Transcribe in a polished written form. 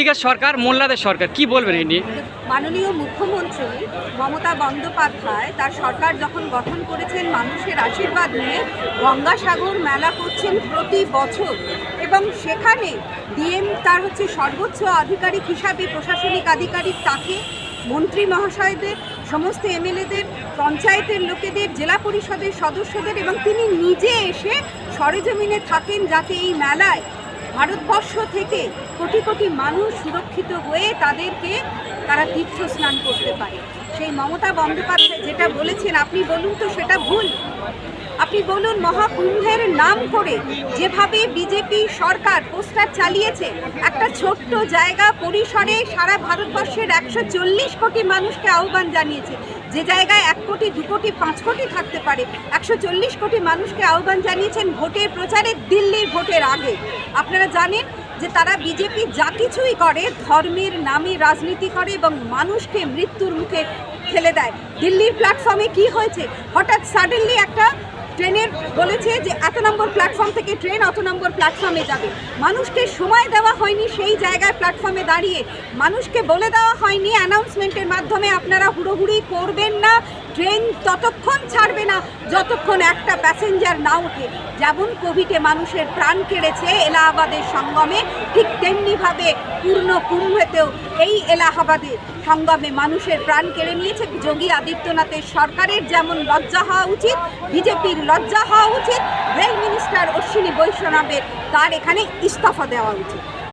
লীগের সরকার, মোল্লাদের সরকার, কি বলবেন এই নিয়ে? মাননীয় মুখ্যমন্ত্রী মমতা বন্দ্যোপাধ্যায় তার সরকার যখন গঠন করেছেন, মানুষের আশীর্বাদ নিয়ে গঙ্গাসাগর মেলা করছেন প্রতি বছর, এবং সেখানে ডিএম তার সর্বোচ্চ আধিকারিক হিসাবে, প্রশাসনিক আধিকারিক তাকে, মন্ত্রী মহাশয়দের, সমস্ত এমএলএদের, পঞ্চায়েতের লোকেদের, জেলা পরিষদের সদস্যদের, এবং তিনি নিজে এসে সরেজমিনে থাকেন যাতে এই মেলায় ভারতবর্ষ থেকে কোটি কোটি মানুষ সুরক্ষিত হয়ে তারা তীর্থ স্নান করতে পারে। সেই মমতা বন্দ্যোপাধ্যায় যেটা বলেছেন, আপনি বলুন তো সেটা ভুল? আপনি বলুন, মহাকুম্ভের নাম করে যেভাবে বিজেপি সরকার পোস্টার চালিয়েছে, একটা ছোট্ট জায়গা পরিসরে সারা ভারতবর্ষের 140 কোটি মানুষকে আহ্বান জানিয়েছে। যে জায়গায় 1 কোটি, 2 কোটি, 5 কোটি থাকতে পারে, 140 কোটি মানুষকে আহ্বান জানিয়েছেন ভোটের প্রচারে, দিল্লির ভোটের আগে। আপনারা জানেন যে তারা বিজেপি যা কিছুই করে ধর্মের নামে রাজনীতি করে এবং মানুষকে মৃত্যুর মুখে ঠেলে দেয়। দিল্লির প্ল্যাটফর্মে কি হয়েছে? হঠাৎ সাডেনলি একটা ট্রেনের বলেছে যে এত নম্বর প্ল্যাটফর্ম থেকে ট্রেন অত নম্বর প্ল্যাটফর্মে যাবে। মানুষকে সময় দেওয়া হয়নি সেই জায়গায় প্ল্যাটফর্মে দাঁড়িয়ে, মানুষকে বলে দেওয়া হয়নি অ্যানাউন্সমেন্টের মাধ্যমে আপনারা হুড়োহুড়ি করবেন না, ট্রেন ততক্ষণ ছাড়বে না যতক্ষণ একটা প্যাসেঞ্জার না ওঠে। যেমন কোভিডে মানুষের প্রাণ কেড়েছে এলাহাবাদের সঙ্গমে, ঠিক তেমনিভাবে পূর্ণ কুম্ভেতেও এই এলাহাবাদের সঙ্গমে মানুষের প্রাণ কেড়ে নিয়েছে। যোগী আদিত্যনাথের সরকারের যেমন লজ্জা হওয়া উচিত, বিজেপির লজ্জা হওয়া উচিত, রেল মিনিস্টার অশ্বিনী বৈষ্ণবের তার এখানে ইস্তফা দেওয়া উচিত।